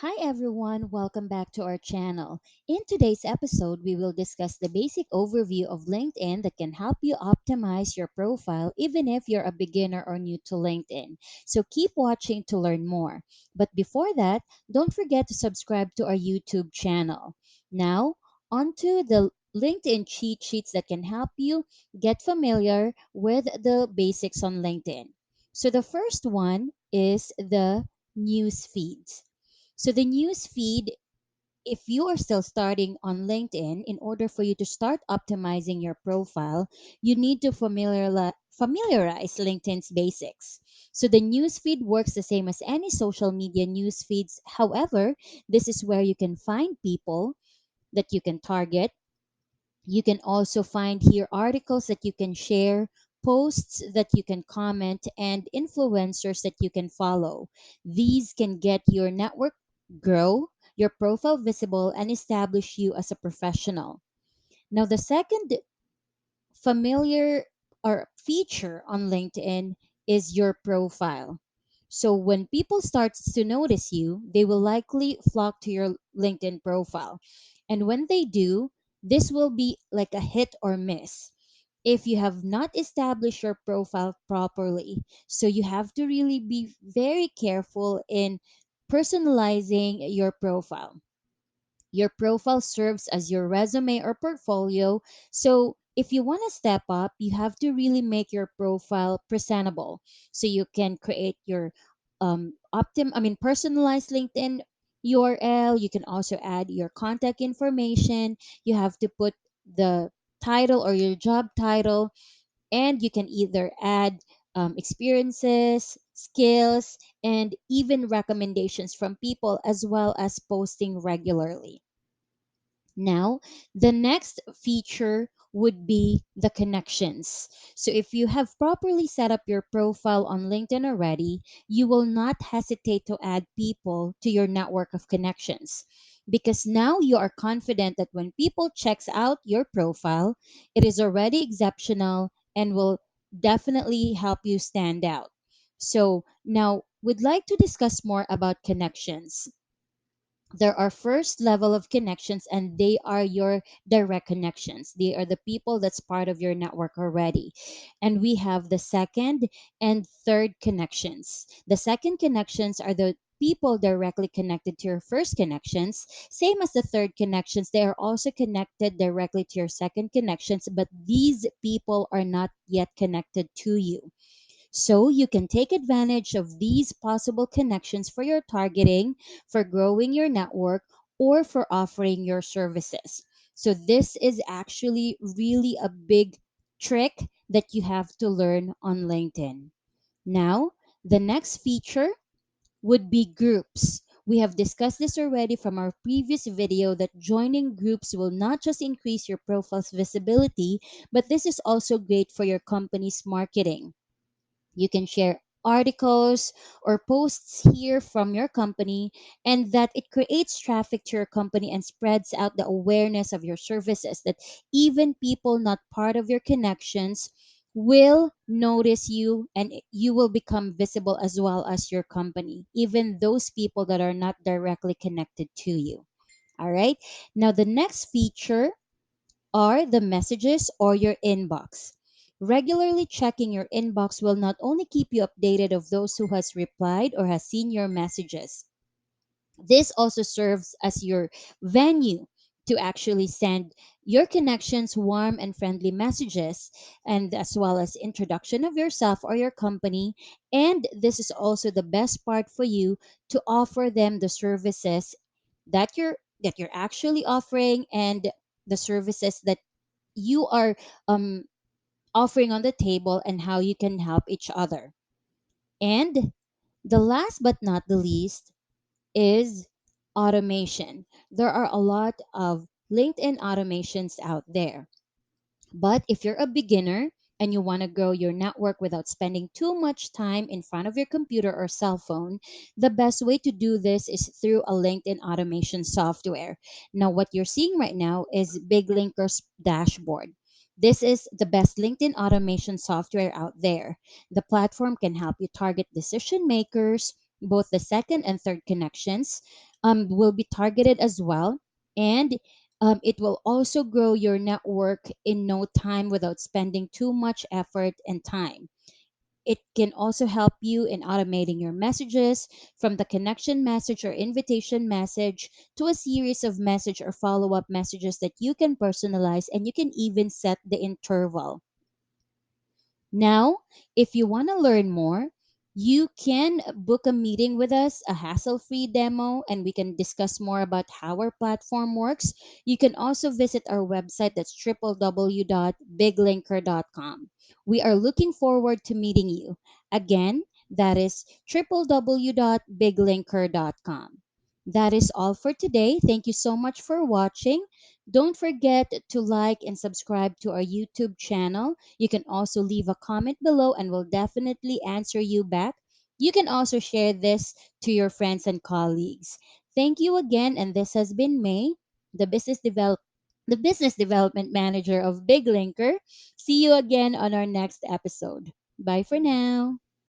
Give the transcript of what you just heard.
Hi everyone, welcome back to our channel. In today's episode, we will discuss the basic overview of LinkedIn that can help you optimize your profile even if you're a beginner or new to LinkedIn. So keep watching to learn more. But before that, don't forget to subscribe to our YouTube channel. Now, onto the LinkedIn cheat sheets that can help you get familiar with the basics on LinkedIn. So the first one is the news feeds. So the news feed, if you are still starting on LinkedIn, in order for you to start optimizing your profile, you need to familiarize LinkedIn's basics. So the news feed works the same as any social media news feeds. However, this is where you can find people that you can target. You can also find here articles that you can share, posts that you can comment, and influencers that you can follow. These can get your network grow, your profile visible, and establish you as a professional. Now, the second familiar or feature on LinkedIn is your profile. So when people start to notice you, they will likely flock to your LinkedIn profile. And when they do, this will be like a hit or miss if you have not established your profile properly. So you have to really be very careful in personalizing your profile. Your profile serves as your resume or portfolio. So if you want to step up, you have to really make your profile presentable. So you can create your personalized LinkedIn URL. You can also add your contact information. You have to put the title or your job title, and you can either add experiences, skills, and even recommendations from people, as well as posting regularly. Now, the next feature would be the connections. So, if you have properly set up your profile on LinkedIn already, you will not hesitate to add people to your network of connections because now you are confident that when people checks out your profile, it is already exceptional and will definitely help you stand out. So, now we'd like to discuss more about connections. There are first level of connections, and they are your direct connections. They are the people that's part of your network already. And we have the second and third connections. The second connections are the people directly connected to your first connections. Same as the third connections, they are also connected directly to your second connections, but these people are not yet connected to you. So you can take advantage of these possible connections for your targeting, for growing your network, or for offering your services. So this is actually really a big trick that you have to learn on LinkedIn. Now, the next feature would be groups. We have discussed this already from our previous video that joining groups will not just increase your profile's visibility, but this is also great for your company's marketing. You can share articles or posts here from your company, and that it creates traffic to your company and spreads out the awareness of your services, that even people not part of your connections will notice you, and you will become visible as well as your company, even those people that are not directly connected to you. All right, now the next feature are the messages or your inbox. Regularly checking your inbox will not only keep you updated of those who has replied or has seen your messages. This also serves as your venue to actually send your connections warm and friendly messages, and as well as introduction of yourself or your company. And this is also the best part for you to offer them the services that you're actually offering, and the services that you are um, offering on the table, and how you can help each other. And the last but not the least is automation. There are a lot of LinkedIn automations out there. But if you're a beginner and you want to grow your network without spending too much time in front of your computer or cell phone, the best way to do this is through a LinkedIn automation software. Now, what you're seeing right now is BigLinker's dashboard. This is the best LinkedIn automation software out there. The platform can help you target decision makers, both the second and third connections, will be targeted as well. And it will also grow your network in no time without spending too much effort and time. It can also help you in automating your messages from the connection message or invitation message to a series of message or follow up messages that you can personalize, and you can even set the interval. Now, if you want to learn more, you can book a meeting with us, a hassle free demo, and we can discuss more about how our platform works. You can also visit our website, that's www.biglinker.com. We are looking forward to meeting you. Again, that is www.biglinker.com. That is all for today. Thank you so much for watching. Don't forget to like and subscribe to our YouTube channel. You can also leave a comment below and we'll definitely answer you back. You can also share this to your friends and colleagues. Thank you again, and this has been May, the business development manager of BigLinker. See you again on our next episode. Bye for now.